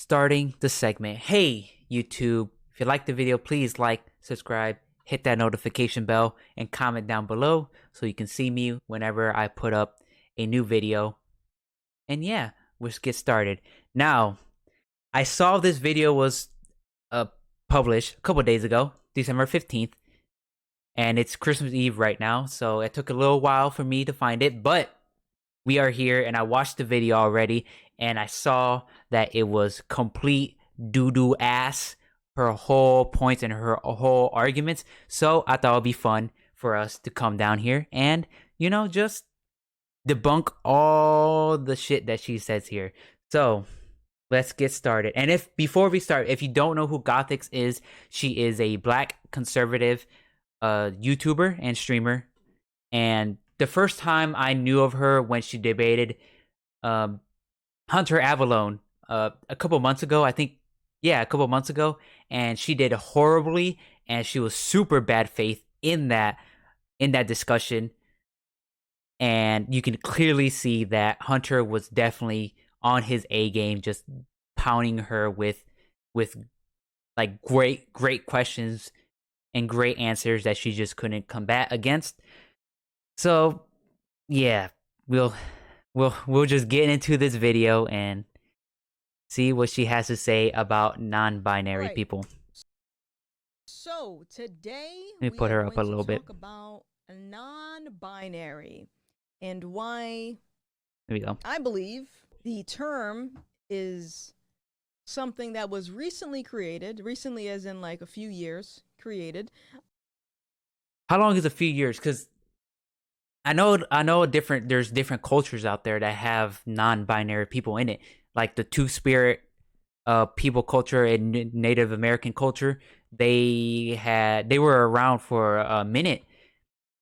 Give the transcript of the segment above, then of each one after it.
starting the segment. Hey, YouTube, if you like the video, please like, subscribe, hit that notification bell, and comment down below so you can see me whenever I put up a new video. And yeah, let's get started. Now, I saw this video was published a couple days ago, December 15th, and it's Christmas Eve right now, so it took a little while for me to find it, but we are here and I watched the video already and I saw that it was complete doo-doo ass, her whole points and her whole arguments. So I thought it'd be fun for us to come down here and, just debunk all the shit that she says here. So let's get started. And before we start, if you don't know who Gothx is, she is a black conservative YouTuber and streamer. And the first time I knew of her when she debated Hunter Avalone a couple months ago, I think. Yeah, a couple months ago, and she did horribly, and she was super bad faith in that discussion. And you can clearly see that Hunter was definitely on his A game, just pounding her with like great questions and great answers that she just couldn't combat against. So, yeah, we'll just get into this video and see what she has to say about non-binary people. So today Let me put her up a little bit. Talk about non-binary and why. There we go. I believe the term is something that was recently created, recently as in like a few years created. How long is a few years? Because I know there's different cultures out there that have non-binary people in it, like the two-spirit people culture and Native American culture. They were around for a minute,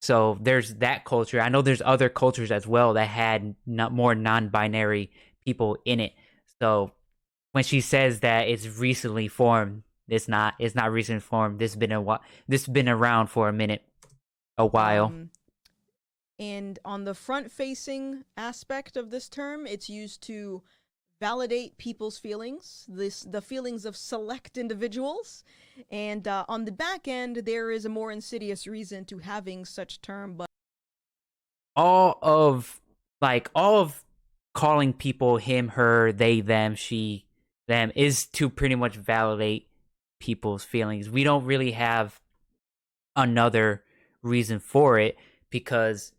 so there's that culture. I know there's other cultures as well that had more non-binary people in it. So when she says that it's recently formed, it's not recently formed. This has been around for a while. And on the front-facing aspect of this term, it's used to validate people's feelings, the feelings of select individuals. And on the back end, there is a more insidious reason to having such term. But all of calling people him, her, they, them, she, them is to pretty much validate people's feelings. We don't really have another reason for it, because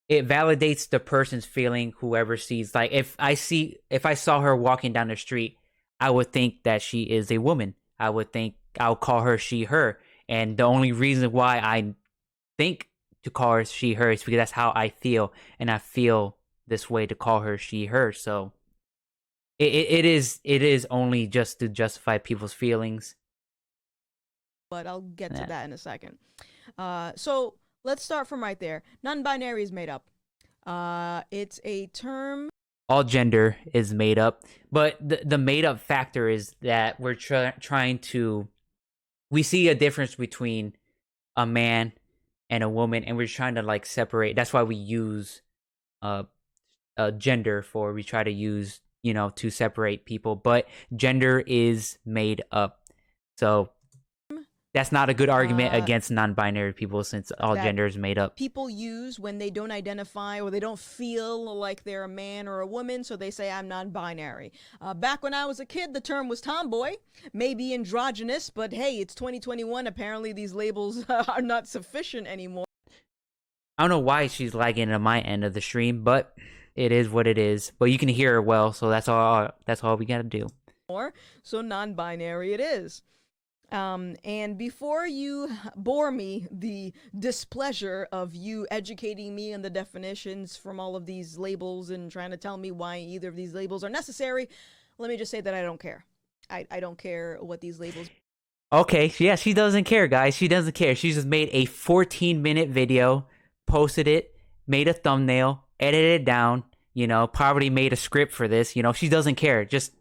it validates the person's feeling. Whoever sees, like, if I saw her walking down the street, I would think that she is a woman. I'll call her she, her. And the only reason why I think to call her she, her is because that's how I feel. And I feel this way to call her she, her. So it is only just to justify people's feelings. But I'll get to that in a second. So let's start from right there. Non-binary is made up. It's a term. All gender is made up, but the made up factor is that we're trying to. We see a difference between a man and a woman, and we're trying to like separate. That's why we use gender for. We try to use to separate people, but gender is made up. So that's not a good argument against non-binary people, since all gender is made up. People use when they don't identify or they don't feel like they're a man or a woman, so they say, I'm non-binary. Back when I was a kid, the term was tomboy, maybe androgynous, but hey, it's 2021. Apparently these labels are not sufficient anymore. I don't know why she's lagging at my end of the stream, but it is what it is. But you can hear her well, so that's all we gotta do. So non-binary it is. And before you bore me the displeasure of you educating me on the definitions from all of these labels and trying to tell me why either of these labels are necessary, let me just say that I don't care. I don't care what these labels. Okay, yeah, she doesn't care, guys. She doesn't care. She just made a 14-minute video, posted it, made a thumbnail, edited it down. Probably made a script for this. She doesn't care. Just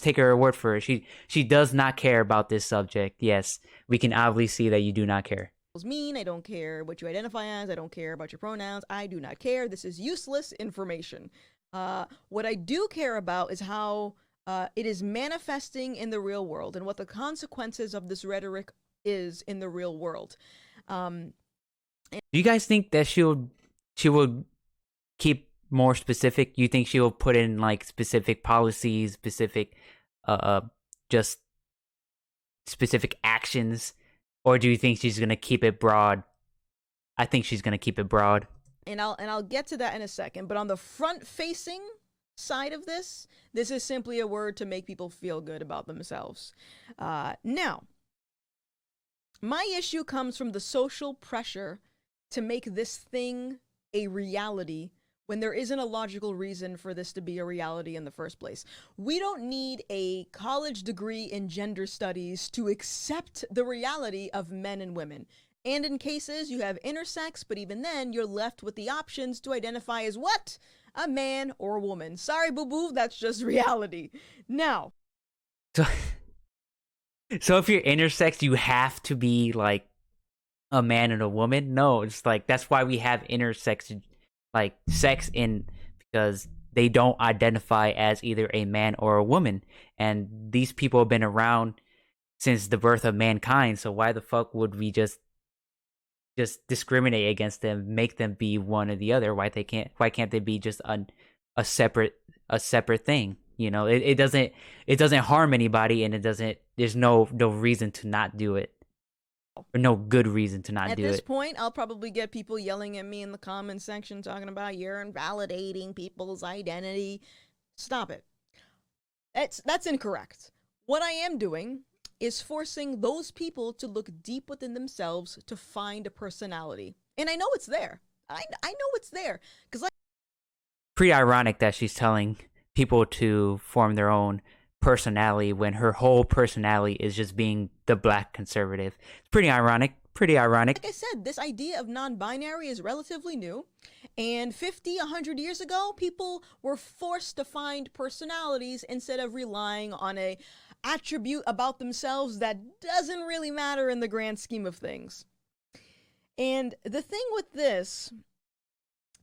take her word for it. She does not care about this subject. Yes, we can obviously see that you do not care. Mean, I don't care what you identify as. I don't care about your pronouns. I do not care. This is useless information. What I do care about is how it is manifesting in the real world and what the consequences of this rhetoric is in the real world. Do you guys think that she will keep more specific? You think she will put in like specific policies, specific just specific actions, or do you think she's gonna keep it broad? I think she's gonna keep it broad. And I'll get to that in a second. But on the front facing side of this is simply a word to make people feel good about themselves. Now, my issue comes from the social pressure to make this thing a reality when there isn't a logical reason for this to be a reality in the first place. We don't need a college degree in gender studies to accept the reality of men and women. And in cases you have intersex, but even then you're left with the options to identify as what? A man or a woman. Sorry, boo-boo, that's just reality. Now. So if you're intersex, you have to be like a man and a woman? No, it's like that's why we have intersex like sex in, because they don't identify as either a man or a woman. And these people have been around since the birth of mankind, so why the fuck would we just discriminate against them, make them be one or the other? Why can't they be just a separate thing? You know, it doesn't harm anybody, and there's no reason to not do it. Or no good reason to not do it. At this point, I'll probably get people yelling at me in the comment section talking about you're invalidating people's identity. Stop it. That's incorrect. What I am doing is forcing those people to look deep within themselves to find a personality. And I know it's there. I know it's there. Because pretty ironic that she's telling people to form their own personality when her whole personality is just being the black conservative. It's pretty ironic. Like I said, this idea of non-binary is relatively new. And 50, 100 years ago, people were forced to find personalities instead of relying on a attribute about themselves that doesn't really matter in the grand scheme of things. And the thing with this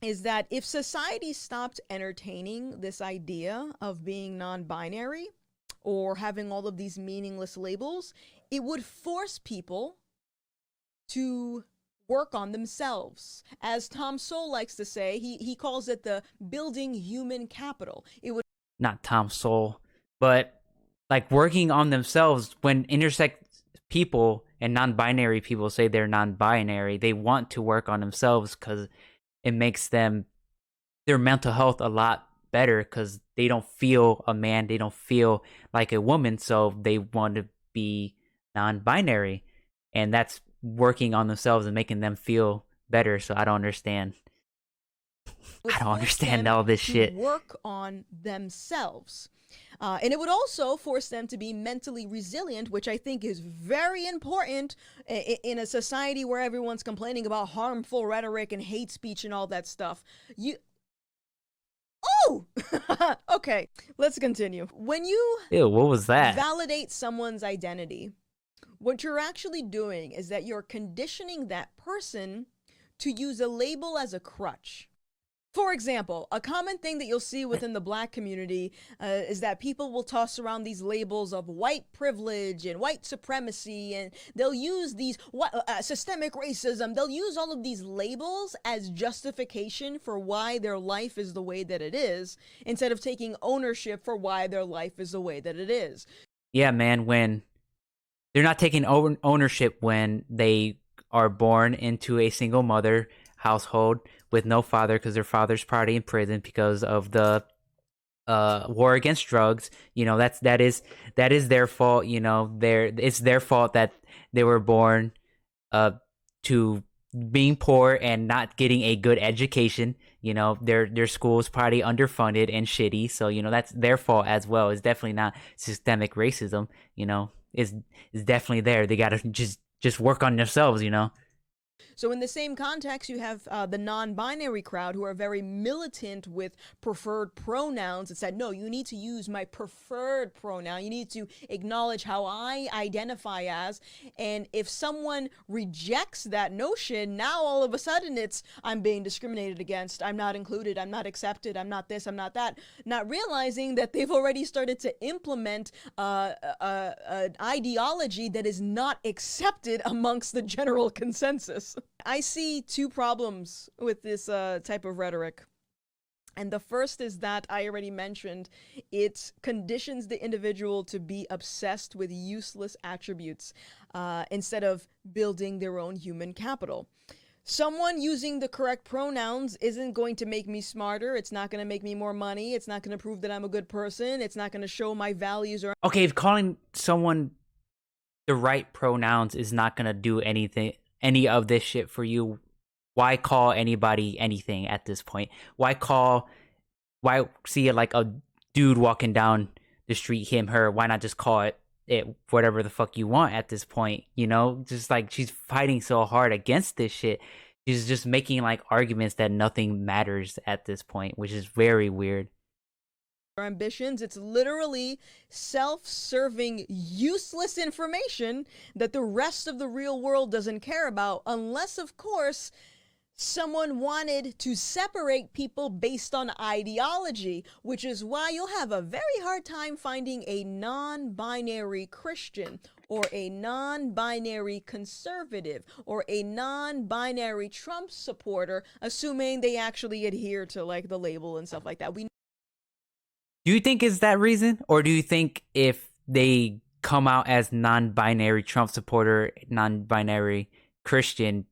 is that if society stopped entertaining this idea of being non-binary or having all of these meaningless labels, it would force people to work on themselves. As Tom Sowell likes to say, he calls it the building human capital. It would not Tom Sowell, but like working on themselves. When intersex people and non-binary people say they're non-binary, they want to work on themselves because it makes their mental health a lot better, because they don't feel a man, they don't feel like a woman, so they want to be non-binary, and that's working on themselves and making them feel better. So I don't understand. All this shit. Work on themselves. And it would also force them to be mentally resilient, which I think is very important in a society where everyone's complaining about harmful rhetoric and hate speech and all that stuff. Okay, let's continue. When you what was that? Validate someone's identity, what you're actually doing is that you're conditioning that person to use a label as a crutch. For example, a common thing that you'll see within the black community is that people will toss around these labels of white privilege and white supremacy, and they'll use these systemic racism. They'll use all of these labels as justification for why their life is the way that it is, instead of taking ownership for why their life is the way that it is. Yeah, man, when they're not taking ownership when they are born into a single mother household with no father, because their father's probably in prison because of the war against drugs. You know, that is their fault. You know, it's their fault that they were born to being poor and not getting a good education. You know, their school's probably underfunded and shitty, so you know that's their fault as well. It's definitely not systemic racism. You know, it's definitely there. They gotta just work on themselves. You know. So, in the same context, you have the non binary crowd who are very militant with preferred pronouns that said, no, you need to use my preferred pronoun. You need to acknowledge how I identify as. And if someone rejects that notion, now all of a sudden it's, I'm being discriminated against. I'm not included. I'm not accepted. I'm not this. I'm not that. Not realizing that they've already started to implement an ideology that is not accepted amongst the general consensus. I see two problems with this type of rhetoric. And the first is that I already mentioned, it conditions the individual to be obsessed with useless attributes instead of building their own human capital. Someone using the correct pronouns isn't going to make me smarter. It's not going to make me more money. It's not going to prove that I'm a good person. It's not going to show my values or... Okay, if calling someone the right pronouns is not going to do any of this shit for you, why call anybody anything at this point? Why see it like a dude walking down the street, him, her? Why not just call it whatever the fuck you want at this point? You know, just like she's fighting so hard against this shit. She's just making like arguments that nothing matters at this point, which is very weird. Ambitions. It's literally self-serving, useless information that the rest of the real world doesn't care about, unless, of course, someone wanted to separate people based on ideology, which is why you'll have a very hard time finding a non-binary Christian or a non-binary conservative or a non-binary Trump supporter, assuming they actually adhere to like the label and stuff like that. Do you think it's that reason? Or do you think if they come out as non-binary Trump supporter, non-binary Christian,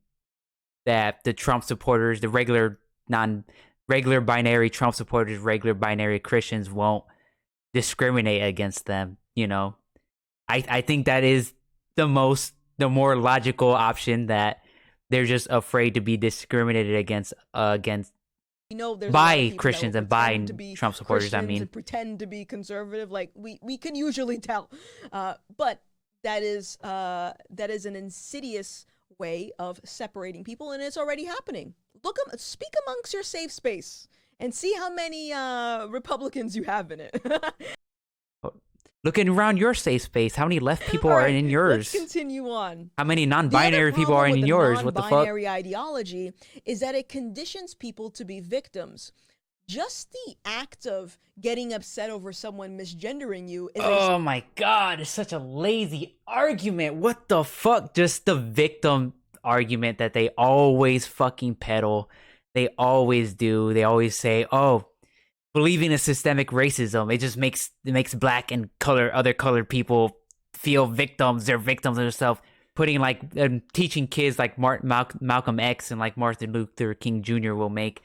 that the Trump supporters, the regular binary Trump supporters, regular binary Christians won't discriminate against them, you know? I think that is the more logical option, that they're just afraid to be discriminated against by Christians and by Trump supporters. Christians, I mean, and pretend to be conservative, like we can usually tell, but that is an insidious way of separating people, and it's already happening. Speak amongst your safe space and see how many Republicans you have in it. looking around your safe space, how many left people are in yours? Let's continue on. How many non-binary people are in yours? What the fuck? Non-binary ideology is that it conditions people to be victims. Just the act of getting upset over someone misgendering you is oh my god, it's such a lazy argument. What the fuck? Just the victim argument that they always fucking peddle. They always do. They always say, oh, believing in systemic racism, it just makes black and other colored people feel victims. They're victims of themselves. Putting like teaching kids like Malcolm X and like Martin Luther King Jr. will make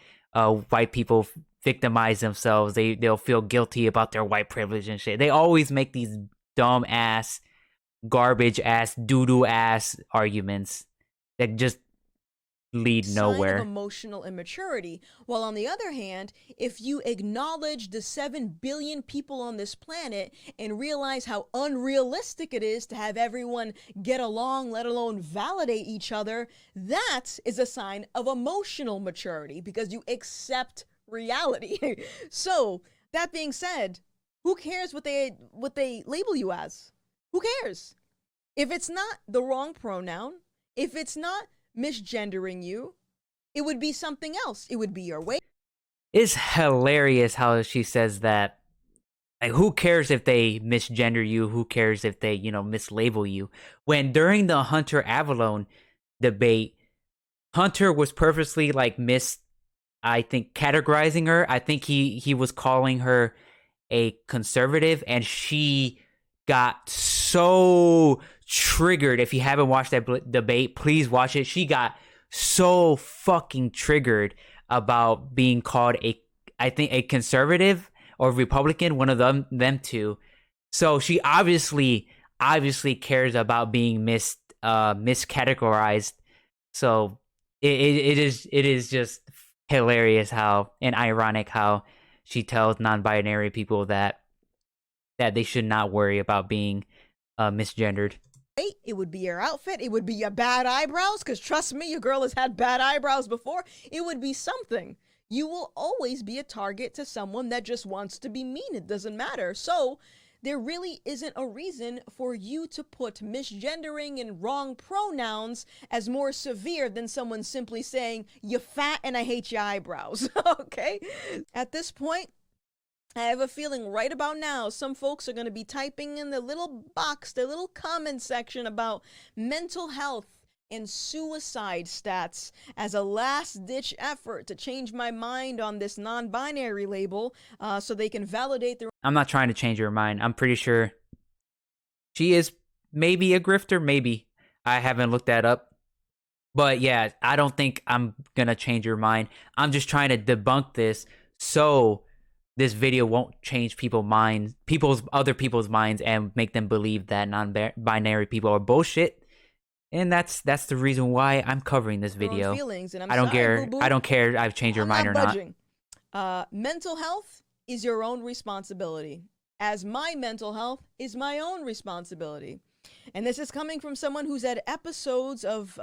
white people victimize themselves. They'll feel guilty about their white privilege and shit. They always make these dumb ass, garbage ass, doo-doo ass arguments that just lead nowhere. Sign of emotional immaturity. While on the other hand, if you acknowledge the 7 billion people on this planet and realize how unrealistic it is to have everyone get along, let alone validate each other, that is a sign of emotional maturity, because you accept reality. So, that being said, who cares what they label you as? Who cares? If it's not the wrong pronoun, if it's not misgendering you, it would be something else. It would be your way. It's hilarious how she says that. Like, who cares if they misgender you? Who cares if they, mislabel you? When during the Hunter Avalon debate, Hunter was purposely I think categorizing her. I think he was calling her a conservative, and she got so triggered. If you haven't watched that debate, please watch it. She got so fucking triggered about being called a conservative or Republican, one of them two. So she obviously cares about being miscategorized. So it is just hilarious how, and ironic how, she tells non-binary people that they should not worry about being misgendered. It would be your outfit. It would be your bad eyebrows, because trust me, your girl has had bad eyebrows before. It would be something. You will always be a target to someone that just wants to be mean. It doesn't matter. So there really isn't a reason for you to put misgendering and wrong pronouns as more severe than someone simply saying, "You're fat and I hate your eyebrows." Okay? At this point, I have a feeling right about now, some folks are going to be typing in the little box, the little comment section about mental health and suicide stats as a last-ditch effort to change my mind on this non-binary label so they can validate their... I'm not trying to change her mind. I'm pretty sure she is maybe a grifter, maybe. I haven't looked that up. But yeah, I don't think I'm going to change her mind. I'm just trying to debunk this so this video won't change other people's minds and make them believe that non-binary people are bullshit. And that's the reason why I'm covering this video. Feelings, and I don't care. boo-boo. I don't care if I've changed your mind or budging. Mental health is your own responsibility, as my mental health is my own responsibility. And this is coming from someone who's had episodes of,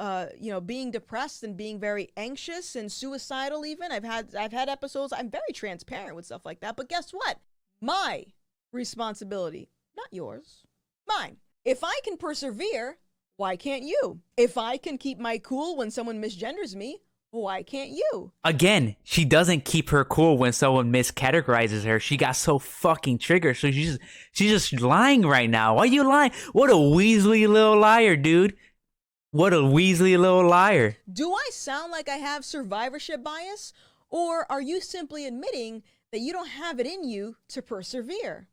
being depressed and being very anxious and suicidal. Even I've had episodes. I'm very transparent with stuff like that. But guess what? My responsibility, not yours, mine. If I can persevere, why can't you? If I can keep my cool when someone misgenders me, why can't you? Again, she doesn't keep her cool when someone miscategorizes her. She got so fucking triggered. So she's just lying right now. Why are you lying? What a Weasley little liar, dude. What a Weasley little liar. Do I sound like I have survivorship bias? Or are you simply admitting that you don't have it in you to persevere?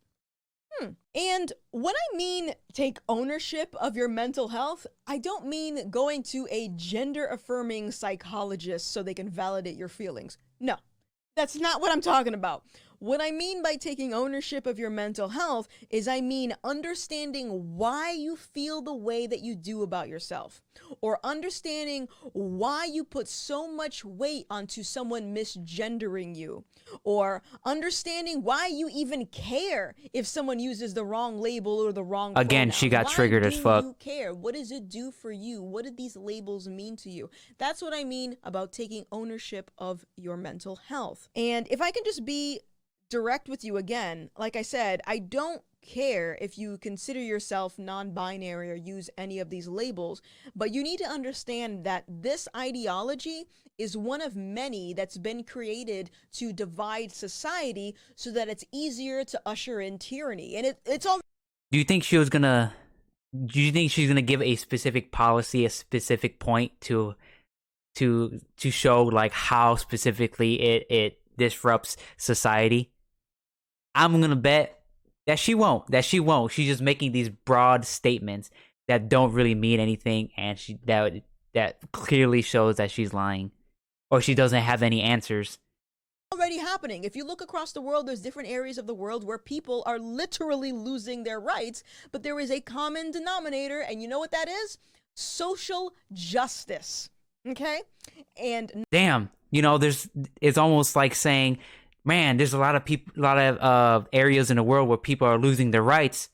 And when I mean take ownership of your mental health, I don't mean going to a gender-affirming psychologist so they can validate your feelings. No, that's not what I'm talking about. What I mean by taking ownership of your mental health is I mean understanding why you feel the way that you do about yourself, or understanding why you put so much weight onto someone misgendering you, or understanding why you even care if someone uses the wrong label or the wrong Again, pronoun. she got triggered as fuck. Why do you care? What does it do for you? What do these labels mean to you? That's what I mean about taking ownership of your mental health. And if I can just be direct with you again, like I said, I don't care if you consider yourself non-binary or use any of these labels, but you need to understand that this ideology is one of many that's been created to divide society so that it's easier to usher in tyranny. And it's all... Do you think she's gonna give a specific policy, a specific point to show like how specifically it disrupts society? I'm gonna bet that she won't. She's just making these broad statements that don't really mean anything, and that clearly shows that she's lying, or she doesn't have any answers. Already happening. If you look across the world, there's different areas of the world where people are literally losing their rights, but there is a common denominator, and you know what that is? Social justice. Okay? And damn, it's almost like saying, man, there's a lot of areas in the world where people are losing their rights,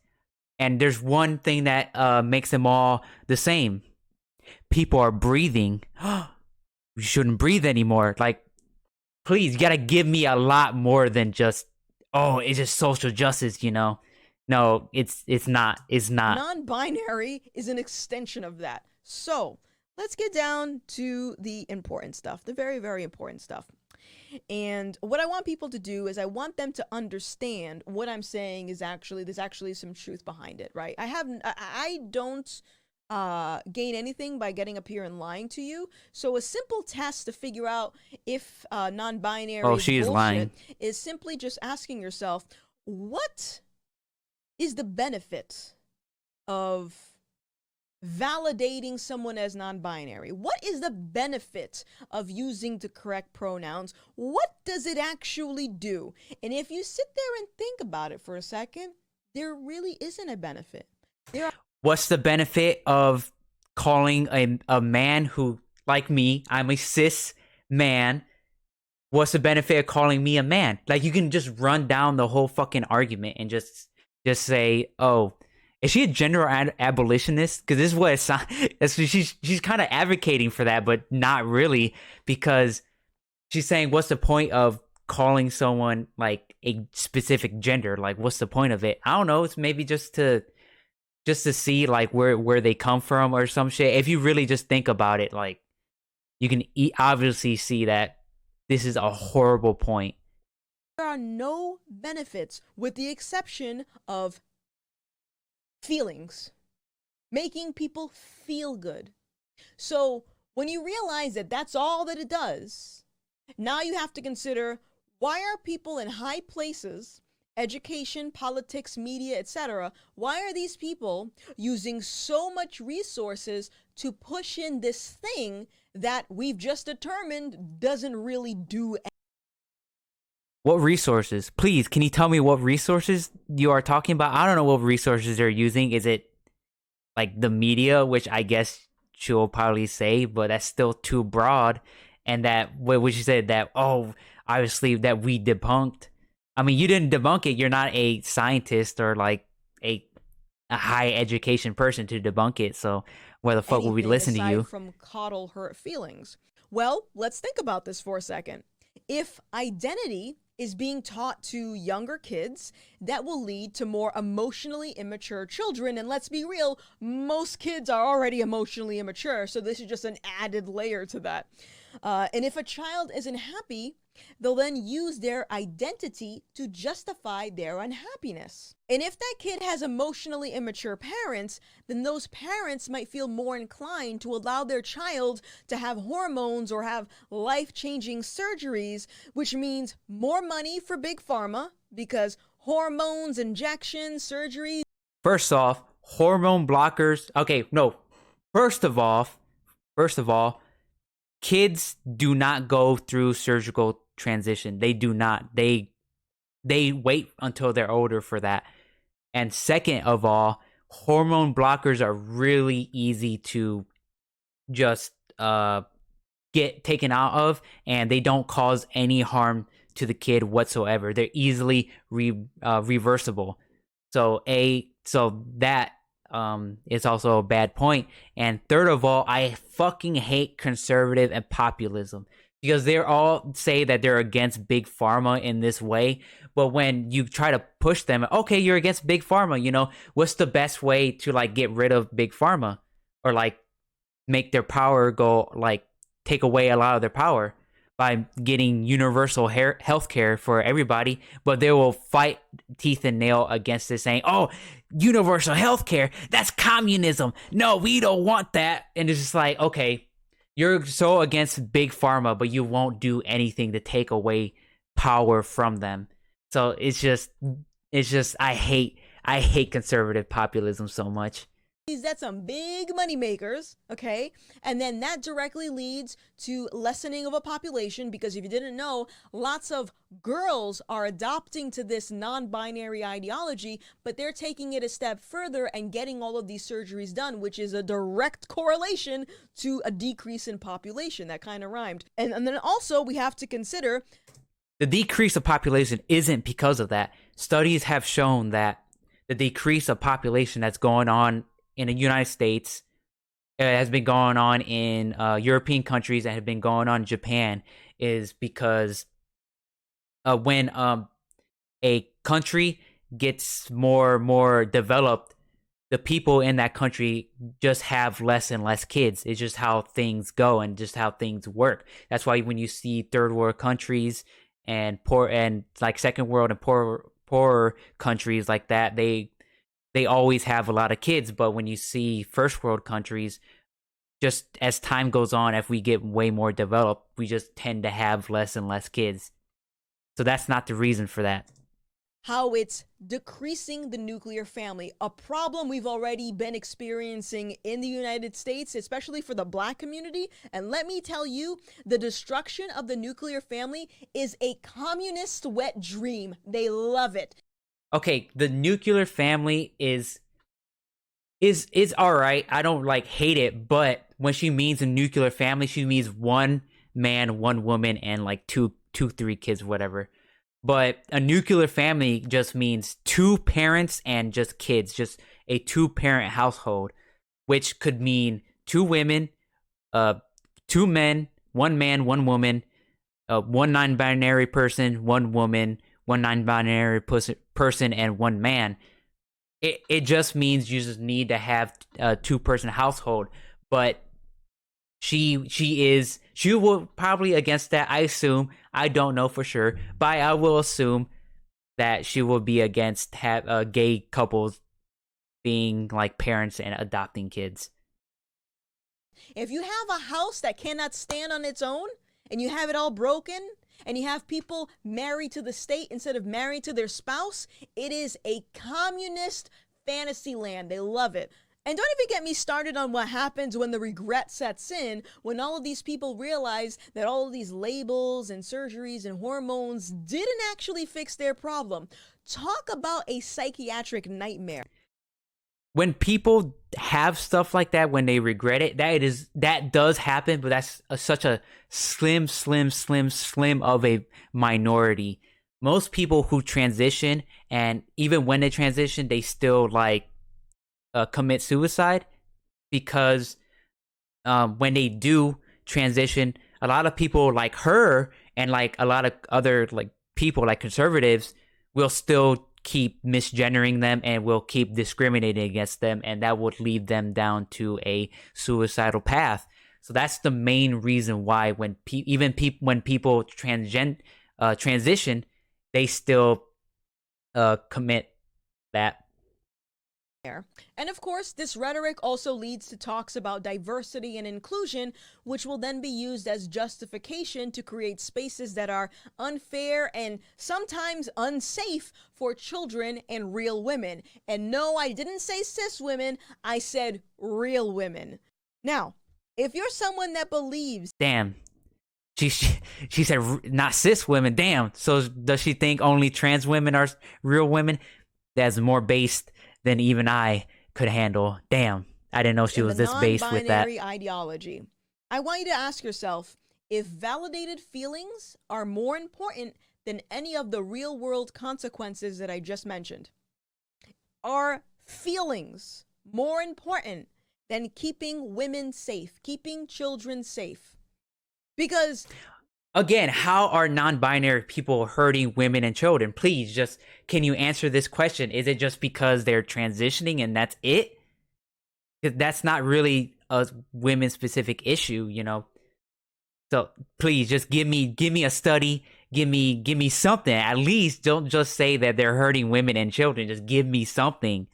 and there's one thing that makes them all the same. People are breathing. We shouldn't breathe anymore. Like, please, you gotta give me a lot more than just, it's just social justice, No, it's not. It's not. Non-binary is an extension of that. So let's get down to the important stuff, the very, very important stuff. And what I want people to do is I want them to understand what I'm saying there's actually some truth behind it, right? I don't gain anything by getting up here and lying to you. So a simple test to figure out if non-binary she is lying is simply just asking yourself, what is the benefit of validating someone as non-binary? What is the benefit of using the correct pronouns? What does it actually do? And if you sit there and think about it for a second, there really isn't a benefit. What's the benefit of calling a man who, like me, I'm a cis man, what's the benefit of calling me a man? Like, you can just run down the whole fucking argument and just say, Is she a gender abolitionist? Because this is what she's kind of advocating for that, but not really, because she's saying, what's the point of calling someone like a specific gender? Like, what's the point of it? I don't know. It's maybe just to see like where they come from or some shit. If you really just think about it, like you can obviously see that this is a horrible point. There are no benefits with the exception of feelings, making people feel good. So when you realize that that's all that it does, now you have to consider, why are people in high places, education, politics, media, etc., why are these people using so much resources to push in this thing that we've just determined doesn't really do anything? What resources? Please, can you tell me what resources you are talking about? I don't know what resources they're using. Is it like the media, which I guess she'll probably say, but that's still too broad. And that what she said that, oh, obviously that we debunked. I mean, you didn't debunk it. You're not a scientist or like a high education person to debunk it. So where the fuck would we listen to you? From coddle her feelings. Well, let's think about this for a second. If identity is being taught to younger kids, that will lead to more emotionally immature children. And let's be real, most kids are already emotionally immature, so this is just an added layer to that. And if a child isn't happy, they'll then use their identity to justify their unhappiness. And if that kid has emotionally immature parents, then those parents might feel more inclined to allow their child to have hormones or have life-changing surgeries, which means more money for Big Pharma, because hormones, injections, surgeries. First off, hormone blockers. Okay, no. First of all, kids do not go through surgical transition. They do not. They wait until they're older for that. And second of all, hormone blockers are really easy to just get taken out of, and they don't cause any harm to the kid whatsoever. They're easily reversible. So that is also a bad point. And third of all, I fucking hate conservative and populism, because they all say that they're against big pharma in this way. But when you try to push them, okay, you're against big pharma, you know, what's the best way to like get rid of big pharma or like make their power go, like take away a lot of their power? By getting universal health care for everybody. But they will fight teeth and nail against it, saying, oh, universal health care, that's communism. No, we don't want that. And it's just like, okay, you're so against big pharma, but you won't do anything to take away power from them. So it's just I hate conservative populism so much. That's some big money makers, okay? And then that directly leads to lessening of a population, because if you didn't know, lots of girls are adopting to this non-binary ideology, but they're taking it a step further and getting all of these surgeries done, which is a direct correlation to a decrease in population. That kind of rhymed. And then also we have to consider the decrease of population isn't because of that. Studies have shown that the decrease of population that's going on in the United States, has been going on in European countries, and have been going on in Japan, is because when a country gets more developed, the people in that country just have less and less kids. It's just how things go and just how things work. That's why when you see third world countries and poor and like second world and poorer countries like that, they always have a lot of kids. But when you see first world countries, just as time goes on, if we get way more developed, we just tend to have less and less kids. So that's not the reason for that. How it's decreasing the nuclear family, a problem we've already been experiencing in the United States, especially for the Black community. And let me tell you, the destruction of the nuclear family is a communist wet dream. They love it. Okay, the nuclear family is all right. I don't like hate it, but when she means a nuclear family, she means one man, one woman, and like two, 3 kids, whatever. But a nuclear family just means 2 parents and just kids, just a two-parent household, which could mean two women, uh, two men, one man, one woman, one non-binary person, one woman, one non-binary person, and one man. It just means you just need to have a two-person household. But she will probably against that. I assume. I don't know for sure, but I will assume that she will be against gay couples being like parents and adopting kids. If you have a house that cannot stand on its own and you have it all broken and you have people married to the state instead of married to their spouse, it is a communist fantasy land. They love it. And don't even get me started on what happens when the regret sets in, when all of these people realize that all of these labels and surgeries and hormones didn't actually fix their problem. Talk about a psychiatric nightmare. When people have stuff like that, when they regret it, that does happen, but that's such a slim of a minority. Most people who transition, and even when they transition, they still like commit suicide, because when they do transition, a lot of people like her and like a lot of other like people like conservatives will still keep misgendering them and will keep discriminating against them, and that would lead them down to a suicidal path. So that's the main reason why when people transition, they still commit that. And of course, this rhetoric also leads to talks about diversity and inclusion, which will then be used as justification to create spaces that are unfair and sometimes unsafe for children and real women. And no, I didn't say cis women, I said real women. Now, if you're someone that believes... Damn. She said not cis women. Damn. So does she think only trans women are real women? That's more based than even I could handle. Damn, I didn't know she was this based with that. Non-binary ideology. I want you to ask yourself if validated feelings are more important than any of the real-world consequences that I just mentioned. Are feelings more important than keeping women safe, keeping children safe? Because... Again, how are non-binary people hurting women and children? Please, just can you answer this question? Is it just because they're transitioning and that's it? That's not really a women-specific issue, you know. So please, just give me a study, give me something. At least don't just say that they're hurting women and children. Just give me something.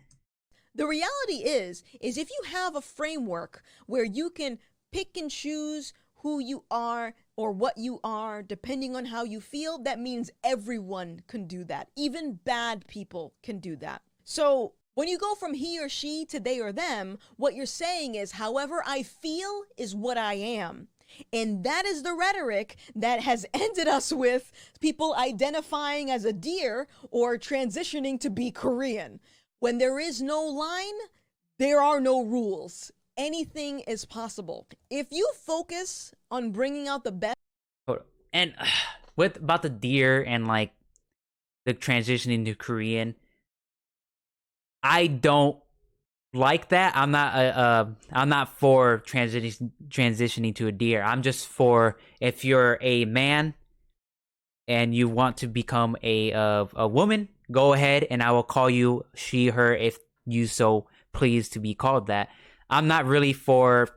The reality is if you have a framework where you can pick and choose who you are or what you are, depending on how you feel, that means everyone can do that. Even bad people can do that. So when you go from he or she to they or them, what you're saying is, however I feel is what I am. And that is the rhetoric that has ended us with people identifying as a deer or transitioning to be Korean. When there is no line, there are no rules. Anything is possible. If you focus on bringing out the best... And what about the deer and like the transitioning to Korean? I don't like that. I'm not for transitioning to a deer. I'm just for, if you're a man and you want to become a woman, go ahead and I will call you she, her if you so please to be called that. I'm not really for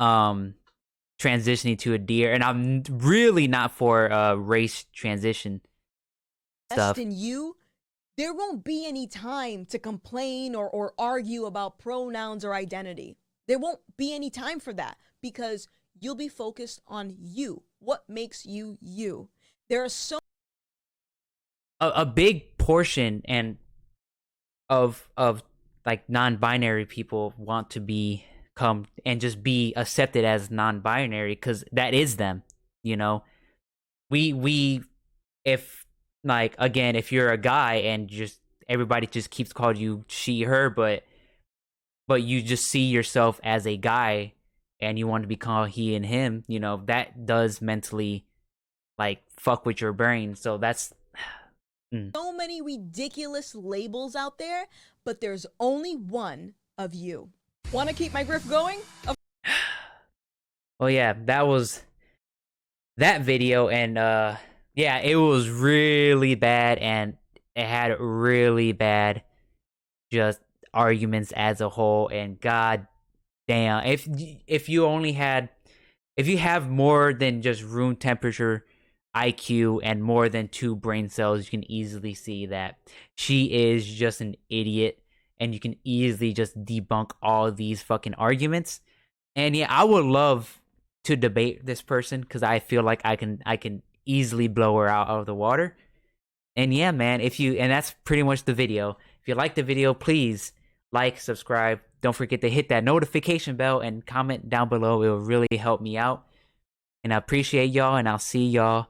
transitioning to a deer, and I'm really not for race transition stuff. In you, there won't be any time to complain or argue about pronouns or identity. There won't be any time for that because you'll be focused on you. What makes you you? There are so a big portion of like non-binary people want to become and just be accepted as non-binary because that is them, you know. We if like, again, if you're a guy and just everybody just keeps calling you she, her, but you just see yourself as a guy and you want to be called he and him, you know, that does mentally like fuck with your brain. So that's Mm. So many ridiculous labels out there, but there's only one of you. Want to keep my grift going? Well, yeah, that was that video, and yeah, it was really bad, and it had really bad just arguments as a whole. And god damn, if you only had, if you have more than just room temperature IQ and more than 2 brain cells, you can easily see that she is just an idiot, and you can easily just debunk all these fucking arguments. And yeah, I would love to debate this person because I feel like I can easily blow her out of the water. And yeah, man, if you, and that's pretty much the video. If you like the video, please like, subscribe. Don't forget to hit that notification bell and comment down below. It will really help me out. And I appreciate y'all, and I'll see y'all